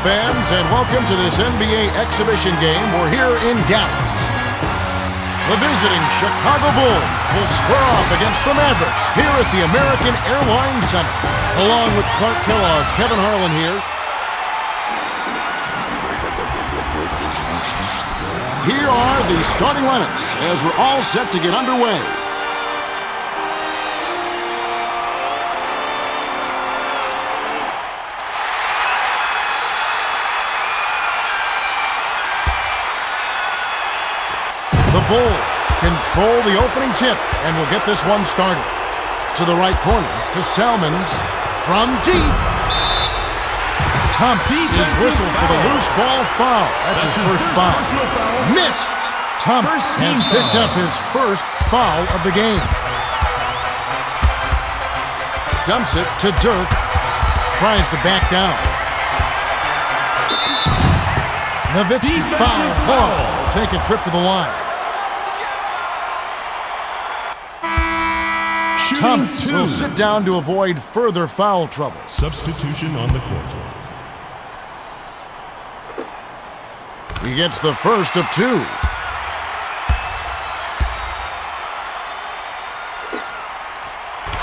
fans, and welcome to this NBA exhibition game. We're here in Dallas. The visiting Chicago Bulls will square off against the Mavericks here at the American Airlines Center. Along with Clark Kellogg, Kevin Harlan here. Here are the starting lineups as we're all set to get underway. The Bulls control the opening tip and will get this one started. To the right corner, to Salmons from deep. Thomas is whistled for the loose ball foul. That's his first foul. Missed. Thomas has picked up his first foul of the game. Dumps it to Dirk. Tries to back down. Nowitzki foul ball. Take a trip to the line. Thomas will sit down to avoid further foul trouble. Substitution on the court. He gets the first of two.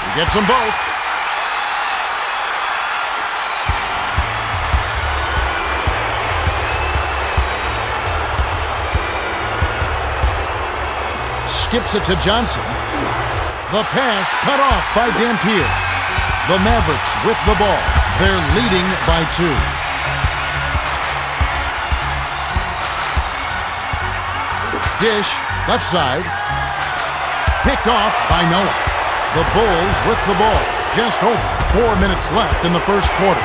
He gets them both. Skips it to Johnson. The pass cut off by Dampier. The Mavericks with the ball. They're leading by 2. Dish, left side. Picked off by Noah. The Bulls with the ball. Just over 4 minutes left in the first quarter.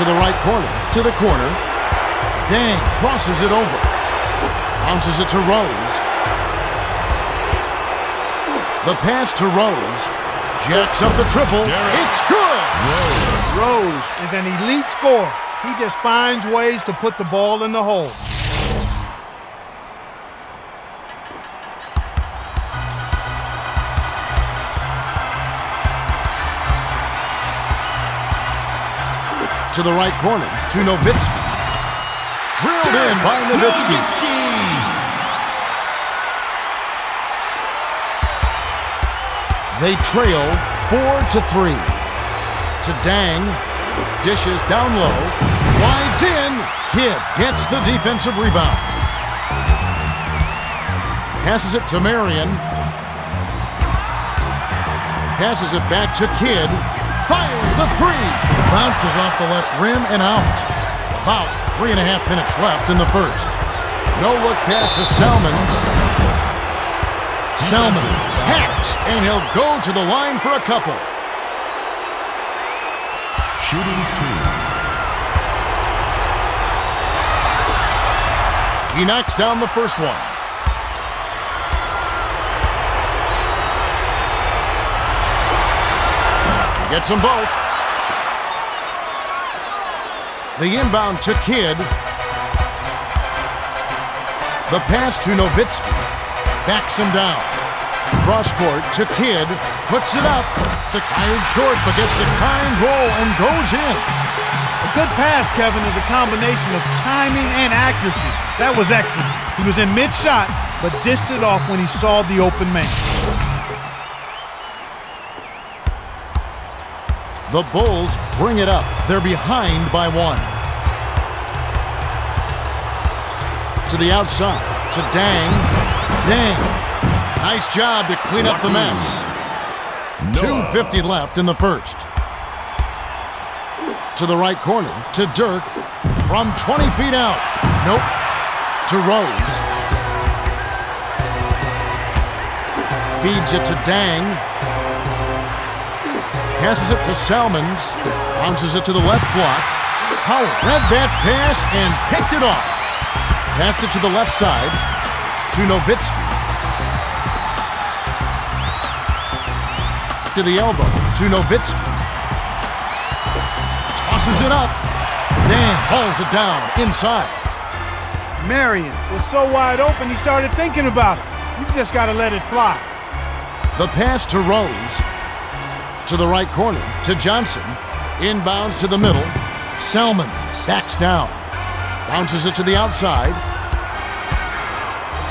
To the right corner. To the corner. Dang crosses it over. Bounces it to Rose. The pass to Rose. Jacks up the triple. It's good! Rose is an elite scorer. He just finds ways to put the ball in the hole. To the right corner. To Nowitzki. Drilled in by Nowitzki. They trail 4-3. To Dang. Dishes down low. Slides in. Kidd gets the defensive rebound. Passes it to Marion. Passes it back to Kidd. Fires the three. Bounces off the left rim and out. About 3.5 minutes left in the first. No look pass to Salmons. Salmons hacks, and he'll go to the line for a couple. Shooting 2. He knocks down the first one. Gets them both. The inbound to Kidd. The pass to Nowitzki. Backs him down. Cross court to Kidd. Puts it up. The fired short, but gets the kind roll and goes in. A good pass, Kevin, is a combination of timing and accuracy. That was excellent. He was in mid-shot, but dished it off when he saw the open man. The Bulls bring it up. They're behind by 1. To the outside. To Dang. Dang. Nice job to clean up the mess. 2:50 left in the first. To the right corner. To Dirk. From 20 feet out. Nope. To Rose. Feeds it to Dang. Passes it to Salmons. Bounces it to the left block. Howard read that pass and picked it off. Passed it to the left side. To Nowitzki. To the elbow. To Nowitzki. Tosses it up. Dan hauls it down inside. Marion was so wide open he started thinking about it. You've just got to let it fly. The pass to Rose. To the right corner. To Johnson. Inbounds to the middle. Salmons backs down. Bounces it to the outside.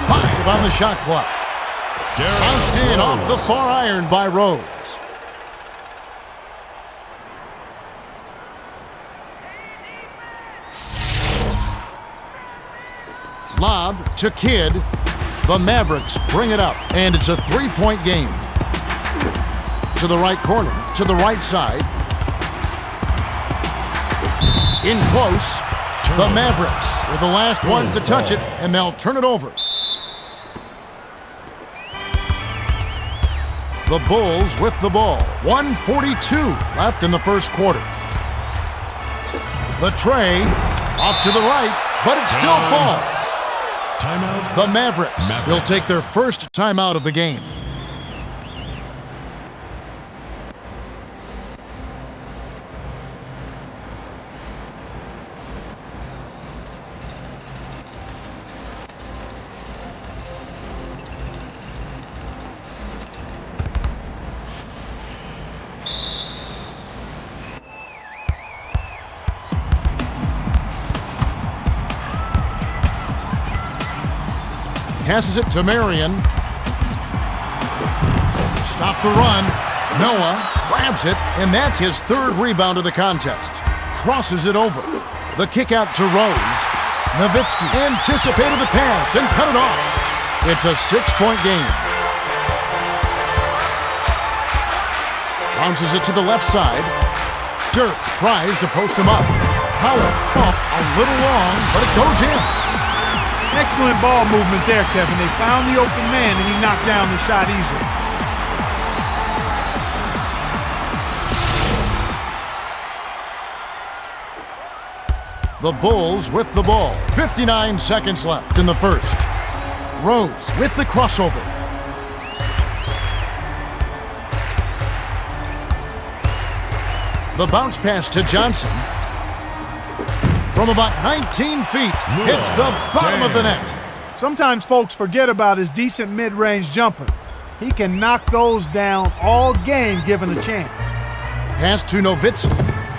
5 on the shot clock. Bounced in off the far iron by Rose. Lob to Kidd. The Mavericks bring it up, and it's a three-point game. To the right corner, to the right side. In close. The Mavericks are the last ones to touch it, and they'll turn it over. The Bulls with the ball. 1:42 left in the first quarter. The tray off to the right, but it still falls. Timeout. The Mavericks will take their first timeout of the game. Passes it to Marion. Stop the run. Noah grabs it, and that's his third rebound of the contest. Crosses it over. The kick out to Rose. Nowitzki anticipated the pass and cut it off. It's a 6-point game. Bounces it to the left side. Dirk tries to post him up. Howard a little long, but it goes in. Excellent ball movement there, Kevin. They found the open man, and he knocked down the shot easily. The Bulls with the ball. 59 seconds left in the first. Rose with the crossover. The bounce pass to Johnson. From about 19 feet, hits the bottom of the net. Sometimes folks forget about his decent mid-range jumper. He can knock those down all game given a chance. Pass to Nowitzki.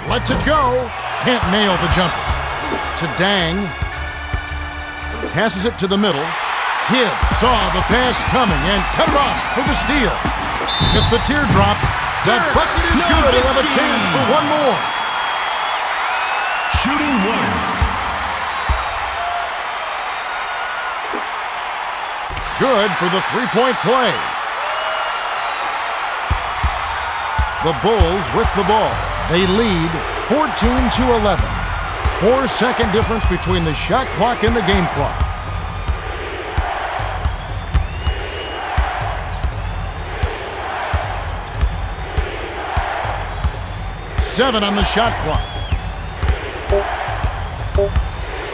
Lets it go. Can't nail the jumper. To Dang. Passes it to the middle. Kidd saw the pass coming and cut it off for the steal. With the teardrop, the bucket is good. He'll have a chance for one more. Shooting one. Good for the three-point play. The Bulls with the ball. They lead 14-11. 4-second difference between the shot clock and the game clock. Seven on the shot clock.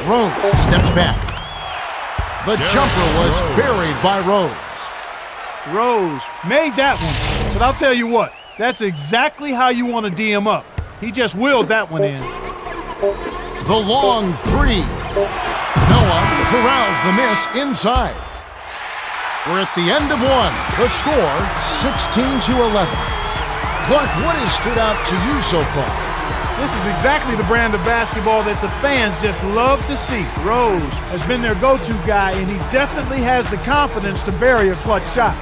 Rose steps back. The jumper was buried by Rose. Rose made that one, but I'll tell you what, that's exactly how you want to D him up. He just willed that one in. The long three. Noah corrals the miss inside. We're at the end of one. The score, 16-11. Clark, what has stood out to you so far? This is exactly the brand of basketball that the fans just love to see. Rose has been their go-to guy, and he definitely has the confidence to bury a clutch shot.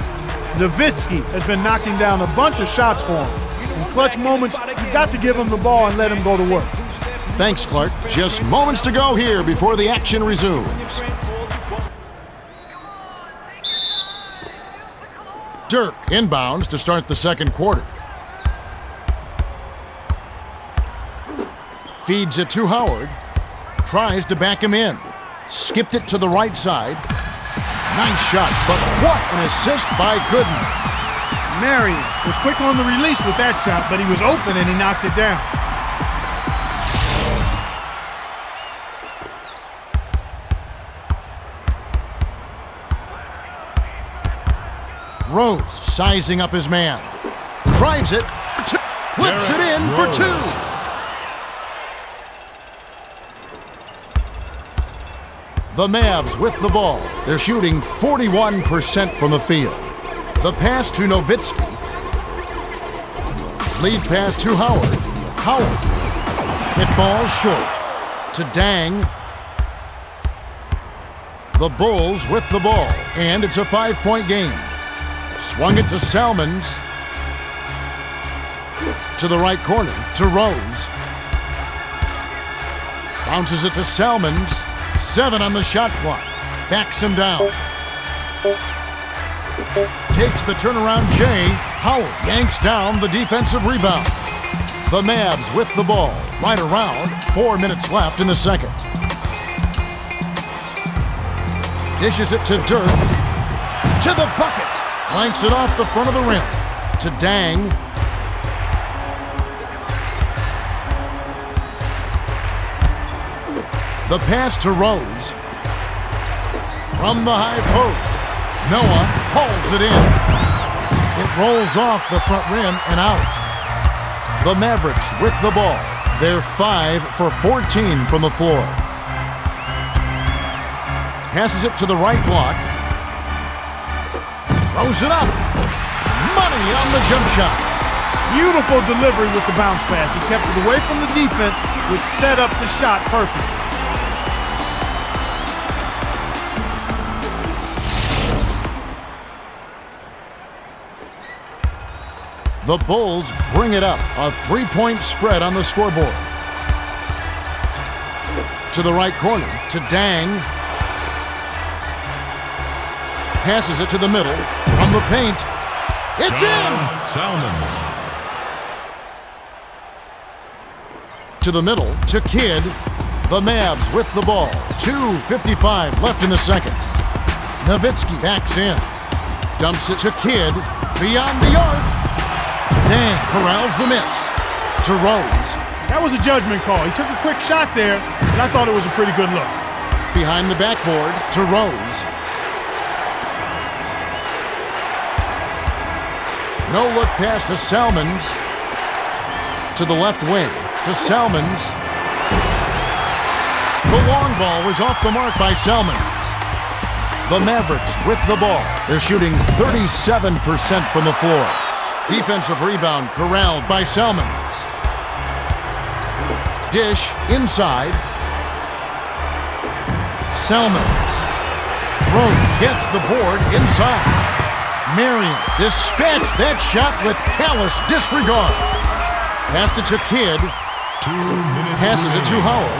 Nowitzki has been knocking down a bunch of shots for him. In clutch moments, you got to give him the ball and let him go to work. Thanks, Clark. Just moments to go here before the action resumes. Dirk inbounds to start the second quarter. Feeds it to Howard. Tries to back him in. Skipped it to the right side. Nice shot, but what an assist by Gooden. Marion was quick on the release with that shot, but he was open and he knocked it down. Rose sizing up his man. Drives it. Flips it in for two. The Mavs with the ball. They're shooting 41% from the field. The pass to Nowitzki. Lead pass to Howard. Howell. It falls short to Dang. The Bulls with the ball, and it's a 5-point game. Swung it to Salmons. To the right corner, to Rose. Bounces it to Salmons. 7 on the shot clock. Backs him down. Takes the turnaround Jay. Howell yanks down the defensive rebound. The Mavs with the ball. Right around 4 minutes left in the second. Dishes it to Dirk. To the bucket. Clanks it off the front of the rim. To Dang. The pass to Rose. From the high post. Noah hauls it in. It rolls off the front rim and out. The Mavericks with the ball. They're 5 for 14 from the floor. Passes it to the right block. Throws it up. Money on the jump shot. Beautiful delivery with the bounce pass. He kept it away from the defense, which set up the shot perfect. The Bulls bring it up. A 3-point spread on the scoreboard. To the right corner, to Dang. Passes it to the middle. From the paint. It's in! Salmons. To the middle, to Kidd. The Mavs with the ball. 2:55 left in the second. Nowitzki backs in. Dumps it to Kidd. Beyond the arc. Dang corrals the miss. To Rose. That was a judgment call. He took a quick shot there, and I thought it was a pretty good look. Behind the backboard to Rose. No look pass to Salmons. To the left wing to Salmons. The long ball was off the mark by Salmons. The Mavericks with the ball. They're shooting 37% from the floor. Defensive rebound corralled by Salmons. Dish inside. Salmons. Rose gets the board inside. Marion dispatched that shot with callous disregard. Passed it to Kidd. 2 minutes Passes it to remaining. Howell.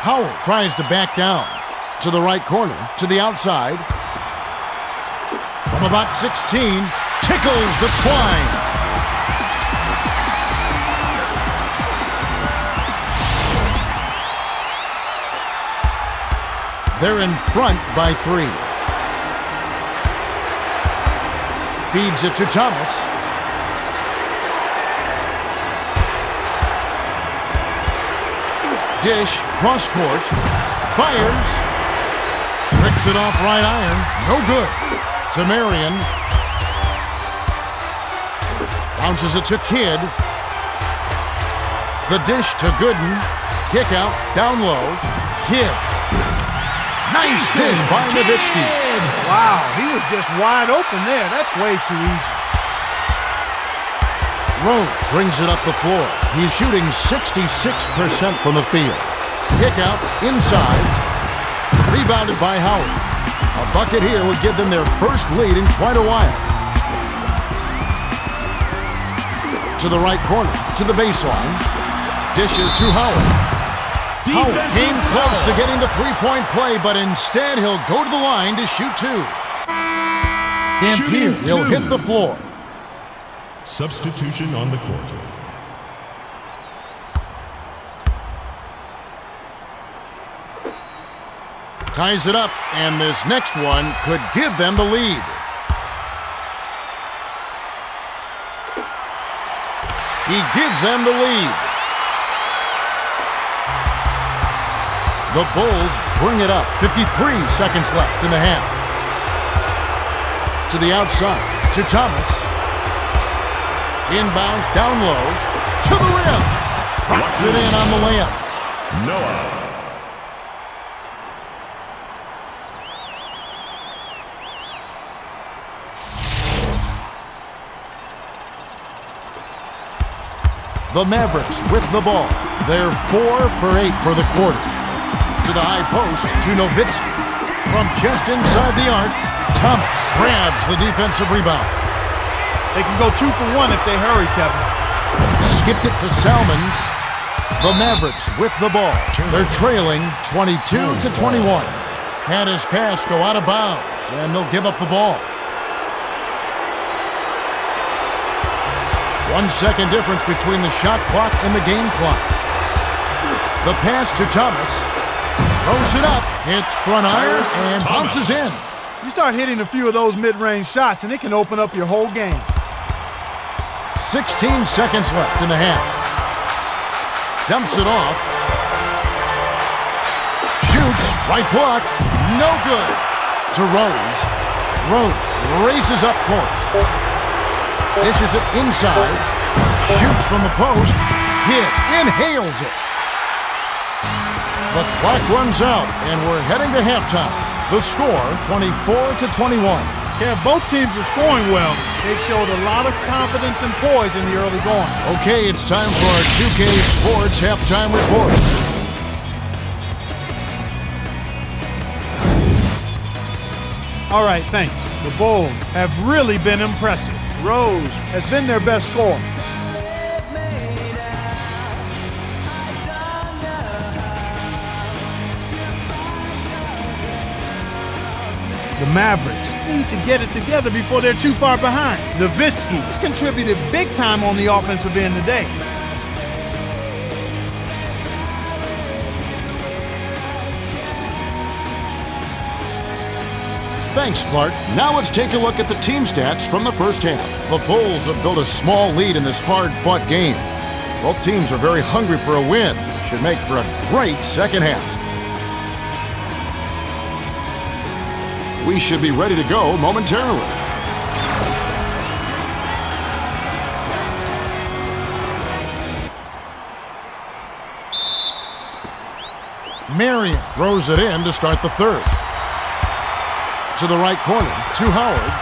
Howell tries to back down. To the right corner. To the outside. From about 16. Tickles the twine. They're in front by 3. Feeds it to Thomas. Dish, cross court. Fires. Ricks it off right iron. No good. To Marion. Bounces it to Kidd. The dish to Gooden. Kick out, down low. Kidd. Nice dish by Nowitzki. Wow, he was just wide open there. That's way too easy. Rose brings it up the floor. He's shooting 66% from the field. Kick out, inside. Rebounded by Howard. A bucket here would give them their first lead in quite a while. To the right corner, to the baseline. Dishes to Howard. Howard came close to getting the three-point play, but instead he'll go to the line to shoot 2. Dampier will hit the floor. Substitution on the court. Ties it up, and this next one could give them the lead. He gives them the lead. The Bulls bring it up. 53 seconds left in the half. To the outside, to Thomas. Inbounds down low, to the rim. Drops it in on the layup. Noah. The Mavericks with the ball. They're 4 for 8 for the quarter. To the high post, to Nowitzki. From just inside the arc, Thomas grabs the defensive rebound. They can go 2 for 1 if they hurry, Kevin. Skipped it to Salmons. The Mavericks with the ball. They're trailing 22-21. Had his pass go out of bounds, and they'll give up the ball. 1 second difference between the shot clock and the game clock. The pass to Thomas. Throws it up. Hits front iron and bounces in. You start hitting a few of those mid-range shots, and it can open up your whole game. 16 seconds left in the half. Dumps it off. Shoots. Right block. No good. To Rose. Rose races up court. Dishes it inside. Shoots from the post. Kidd inhales it. The clock runs out, and we're heading to halftime. The score, 24-21. Yeah, both teams are scoring well. They've showed a lot of confidence and poise in the early going. Okay, it's time for our 2K Sports halftime report. All right, thanks. The Bulls have really been impressive. Rose has been their best scorer. The Mavericks need to get it together before they're too far behind. Nowitzki has contributed big time on the offensive end today. Thanks, Clark. Now let's take a look at the team stats from the first half. The Bulls have built a small lead in this hard-fought game. Both teams are very hungry for a win. Should make for a great second half. We should be ready to go momentarily. Marion throws it in to start the third. To the right corner, to Howard.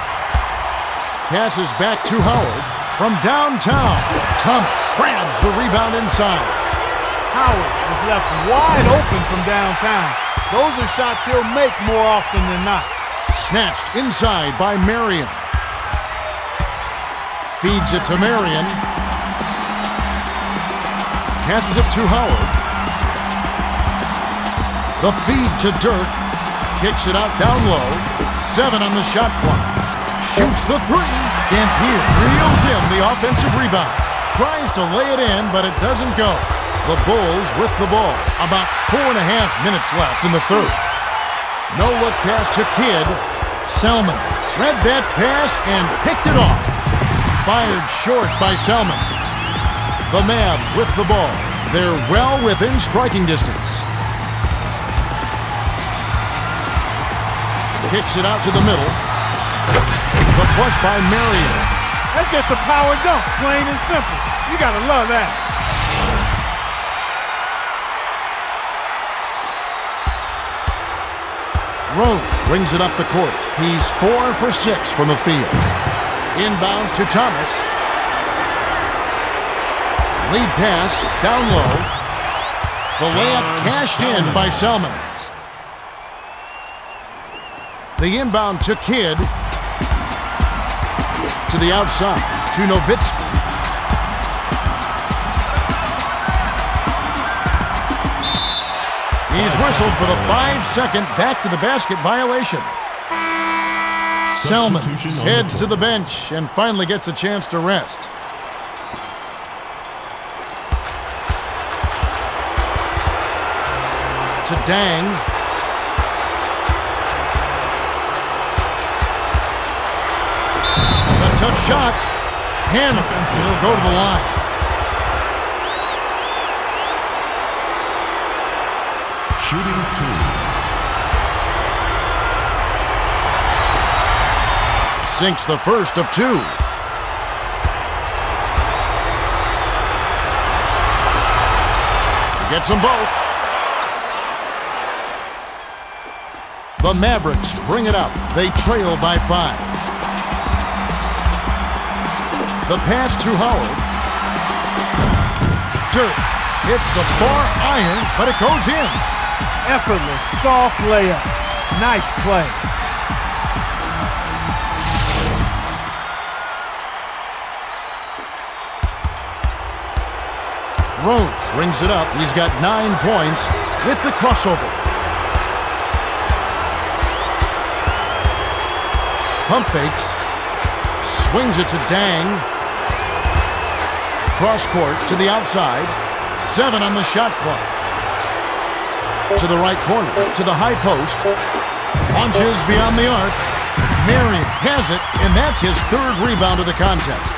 Passes back to Howard. From downtown, Thomas grabs the rebound inside. Howard is left wide open from downtown. Those are shots he'll make more often than not. Snatched inside by Marion. Feeds it to Marion. Passes it to Howard. The feed to Dirk. Kicks it out down low. 7 on the shot clock. Shoots the 3. Dampier reels in the offensive rebound. Tries to lay it in, but it doesn't go. The Bulls with the ball. About 4.5 minutes left in the third. No-look pass to Kidd. Salmons read that pass and picked it off. Fired short by Salmons. The Mavs with the ball. They're well within striking distance. Kicks it out to the middle. The flush by Marion. That's just a power dunk, plain and simple. You gotta love that. Rose wings it up the court. He's 4 for 6 from the field. Inbounds to Thomas. Lead pass down low. The layup cashed in by Salmons. The inbound to Kidd. To the outside, to Nowitzki. He's whistled for the 5-second back-to-the-basket violation. Salmons heads to the bench and finally gets a chance to rest. To Dang. The tough shot. Hammer will go to the line. Shooting 2. Sinks the first of 2. Gets them both. The Mavericks bring it up. They trail by 5. The pass to Howard. Dirt hits the bar iron, but it goes in. Effortless, soft layup. Nice play. Rose rings it up. He's got 9 points with the crossover. Pump fakes. Swings it to Dang. Cross court to the outside. 7 on the shot clock. To the right corner. To the high post. Launches beyond the arc. Marion has it, and that's his 3rd rebound of the contest.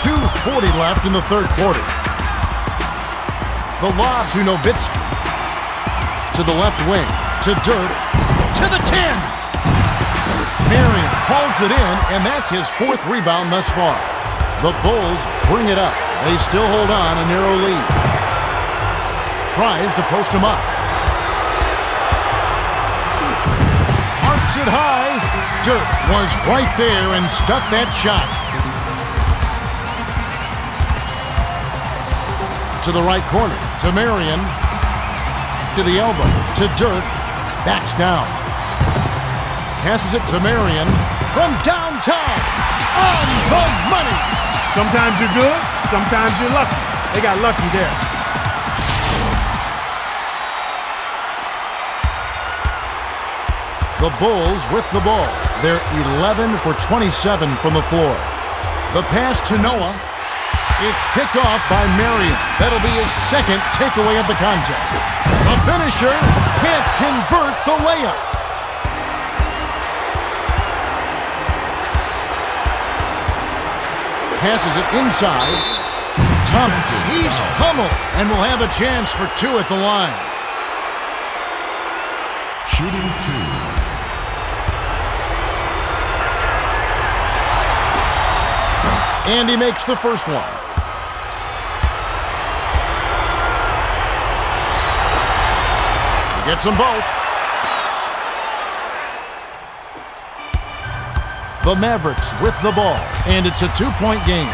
2:40 left in the 3rd quarter. The lob to Nowitzki. To the left wing. To Dirt. To the 10. Marion hauls it in, and that's his 4th rebound thus far. The Bulls bring it up. They still hold on a narrow lead. Tries to post him up. Arcs it high. Dirt was right there and stuck that shot. To the right corner. To Marion. To the elbow. To Dirt. Backs down. Passes it to Marion from downtown. On the money. Sometimes you're good, sometimes you're lucky. They got lucky there. The Bulls with the ball. They're 11 for 27 from the floor. The pass to Noah. It's picked off by Marion. That'll be his 2nd takeaway of the contest. The finisher can't convert the layup. Passes it inside. Thomas, he's pummeled and will have a chance for 2 at the line. Shooting 2. And he makes the first one. He gets them both. The Mavericks with the ball, and it's a 2-point game.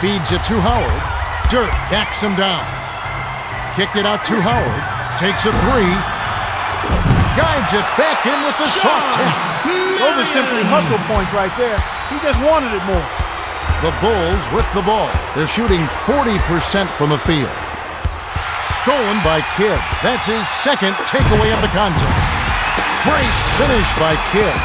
Feeds it to Howard. Dirt backs him down. Kicked it out to Howard. Takes a 3. Guides it back in with the soft tap. Those are simply hustle points right there. He just wanted it more. The Bulls with the ball. They're shooting 40% from the field. Stolen by Kidd. That's his 2nd takeaway of the contest. Great finish by Kidd.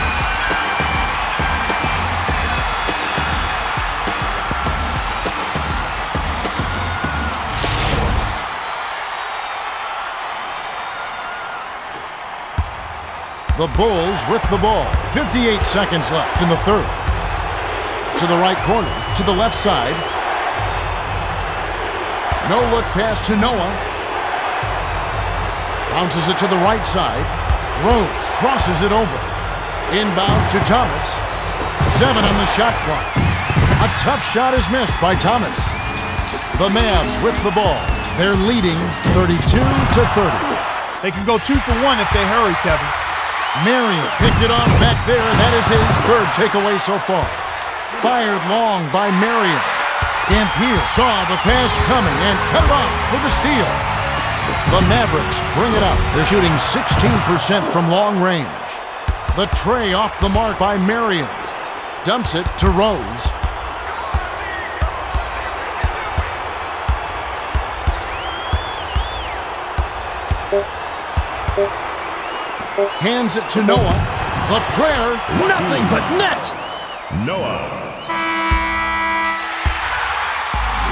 The Bulls with the ball. 58 seconds left in the 3rd. To the right corner. To the left side. No look pass to Noah. Bounces it to the right side. Rose crosses it over. Inbounds to Thomas. 7 on the shot clock. A tough shot is missed by Thomas. The Mavs with the ball. They're leading 32-30. They can go 2 for 1 if they hurry, Kevin. Marion picked it off back there, and that is his 3rd takeaway so far. Fired long by Marion. Dampier saw the pass coming and cut it off for the steal. The Mavericks bring it up. They're shooting 16% from long range. The tray off the mark by Marion. Dumps it to Rose. Hands it to Noah. The prayer, nothing but net. Noah.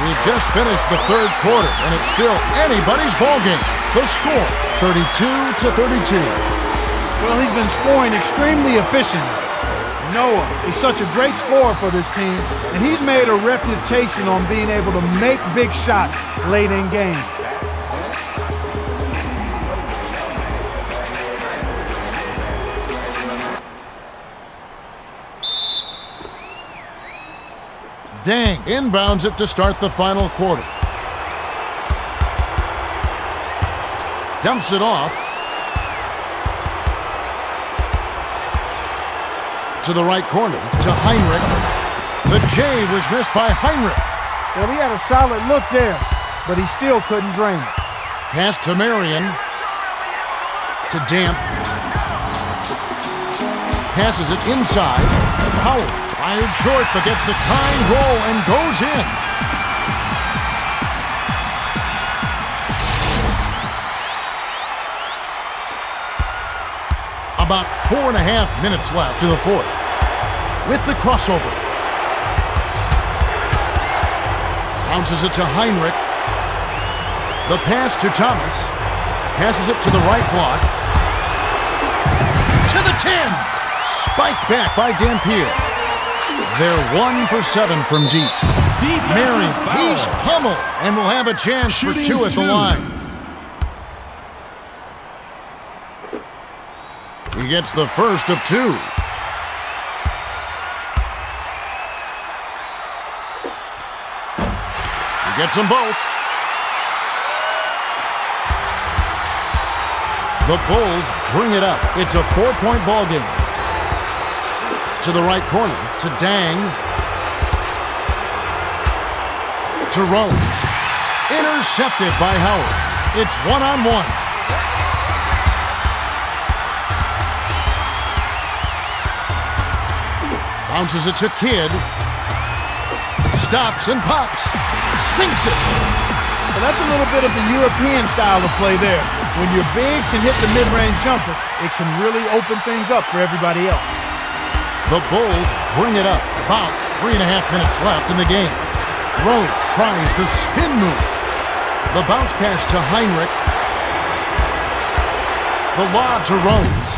We just finished the 3rd quarter, and it's still anybody's ballgame. The score, 32-32. Well, he's been scoring extremely efficiently. Noah is such a great scorer for this team, and he's made a reputation on being able to make big shots late in games. Dang inbounds it to start the final quarter. Dumps it off. To the right corner, to Heinrich. The J was missed by Heinrich. Well, he had a solid look there, but he still couldn't drain it. Pass to Marion. To Damp. Passes it inside. Howard fired short, but gets the kind roll and goes in. About 4.5 minutes left to the fourth. With the crossover. Bounces it to Heinrich. The pass to Thomas. Passes it to the right block. To the 10. Spiked back by Dampier. They're 1 for 7 from deep. Marion, he's pummeled and will have a chance for 2 at the line. He gets the first of 2. He gets them both. The Bulls bring it up. It's a 4-point ball game. To the right corner, to Dang. To Rose. Intercepted by Howard. It's 1-on-1. Bounces it to Kidd. Stops and pops. Sinks it. Well, that's a little bit of the European style of play there. When your bigs can hit the mid-range jumper, it can really open things up for everybody else. The Bulls bring it up. About 3.5 minutes left in the game. Rose tries the spin move. The bounce pass to Heinrich. The lob to Rose.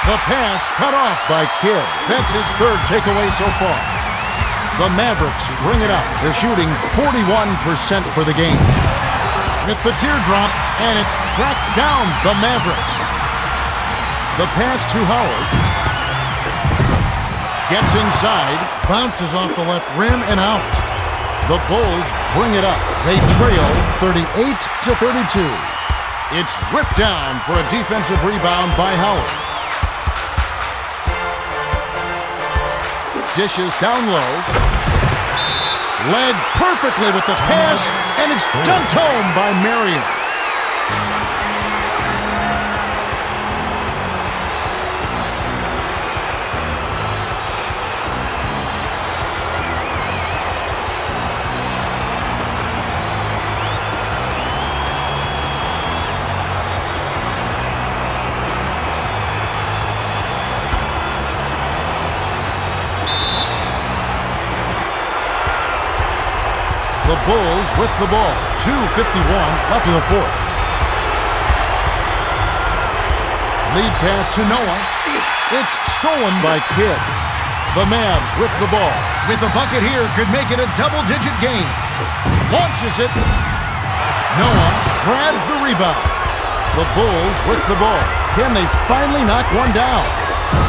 The pass cut off by Kidd. That's his 3rd takeaway so far. The Mavericks bring it up. They're shooting 41% for the game. With the teardrop, and it's tracked down the Mavericks. The pass to Howard. Gets inside, bounces off the left rim and out. The Bulls bring it up. They trail 38-32. It's ripped down for a defensive rebound by Howard. Dishes down low. Led perfectly with the pass, and it's dunked home by Marion. The Bulls with the ball. 2:51 left in the fourth. Lead pass to Noah. It's stolen by Kidd. The Mavs with the ball. With the bucket here, could make it a double-digit game. Launches it. Noah grabs the rebound. The Bulls with the ball. Can they finally knock one down?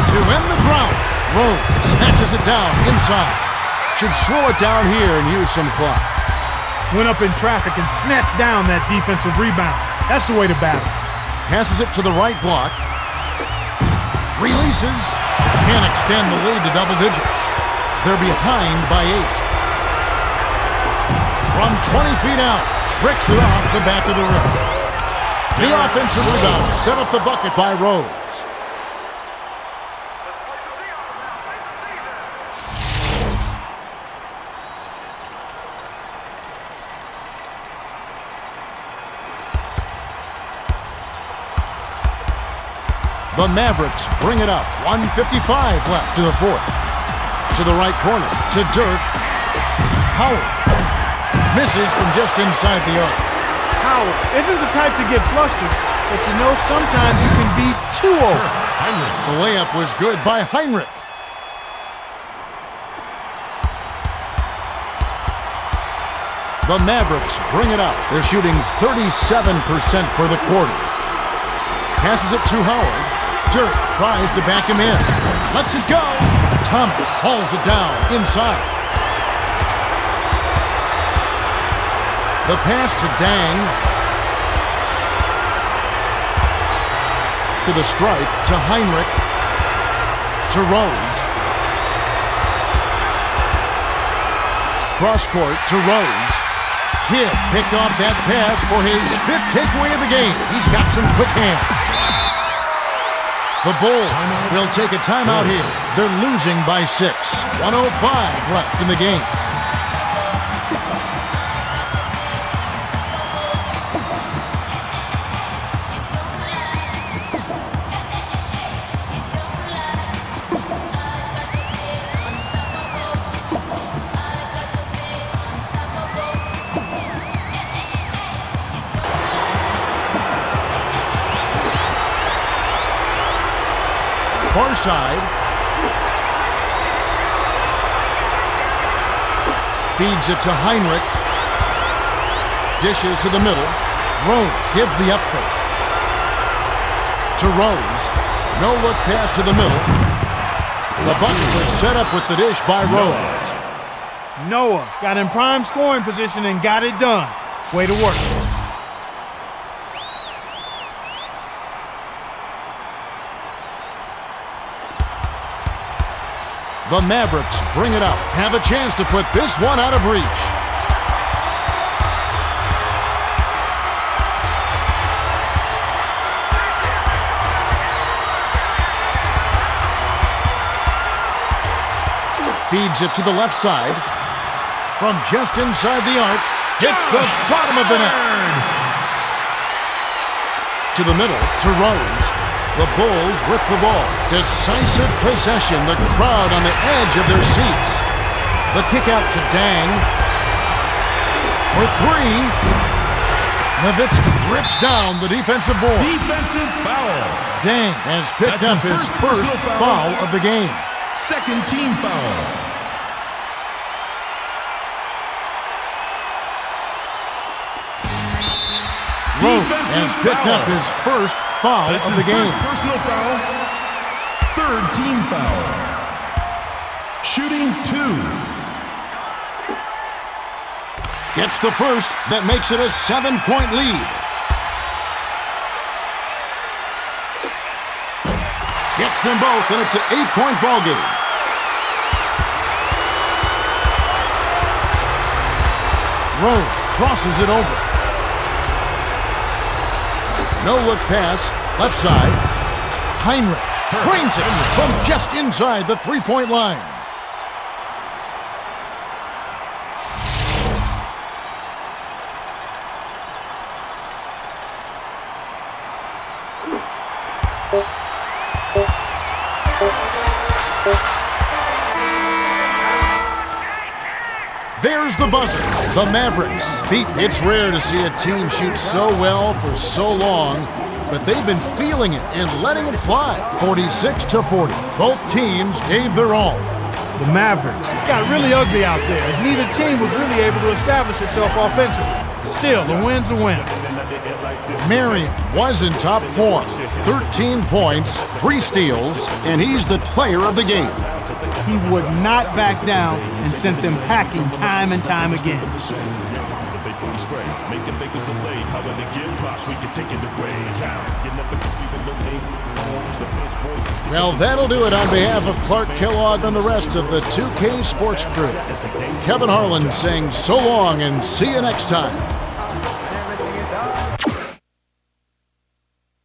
To end the drought, Rose snatches it down inside. Should slow it down here and use some clock. Went up in traffic and snatched down that defensive rebound. That's the way to battle. Passes it to the right block. Releases. Can't extend the lead to double digits. They're behind by 8. From 20 feet out, bricks it off the back of the rim. The offensive rebound set up the bucket by Rose. The Mavericks bring it up. 1:55 left to the fourth. To the right corner. To Dirk. Howard. Misses from just inside the arc. Howard isn't the type to get flustered, but you know sometimes you can be too open. The layup was good by Heinrich. The Mavericks bring it up. They're shooting 37% for the quarter. Passes it to Howard. Dirk tries to back him in. Lets it go. Thomas hauls it down inside. The pass to Dang. To the stripe. To Heinrich. To Rose. cross court to Rose. Kidd picked off that pass for his 5th takeaway of the game. He's got some quick hands. The Bulls will take a timeout here. They're losing by 6. 1:05 left in the game. Far side. Feeds it to Heinrich. Dishes to the middle. Rose gives the up fake. To Rose. No look pass to the middle. The bucket was set up with the dish by Rose. Noah got in prime scoring position and got it done. Way to work. The Mavericks bring it up. Have a chance to put this one out of reach. Feeds it to the left side. From just inside the arc, hits the bottom of the net. To the middle, to Rose. The Bulls with the ball. Decisive possession. The crowd on the edge of their seats. The kick out to Dang. For 3. Nowitzki rips down the defensive board. Defensive foul. Dang has picked up his first foul of the game. Second team foul. Rose has picked up his first foul of the game. Personal foul. Third team foul. Shooting 2. Gets the first. That makes it a 7-point lead. Gets them both, and it's an 8-point ball game. Rose crosses it over. No look pass, left side. Heinrich frames it from just inside the 3-point line. There's the buzzer. The Mavericks beat. It's rare to see a team shoot so well for so long, but they've been feeling it and letting it fly. 46-40. Both teams gave their all. The Mavericks got really ugly out there as neither team was really able to establish itself offensively. Still, the win's a win. Marion was in top form. 13 points, 3 steals, and he's the player of the game. He would not back down and sent them packing time and time again. Well, that'll do it on behalf of Clark Kellogg and the rest of the 2K Sports crew. Kevin Harlan saying so long and see you next time.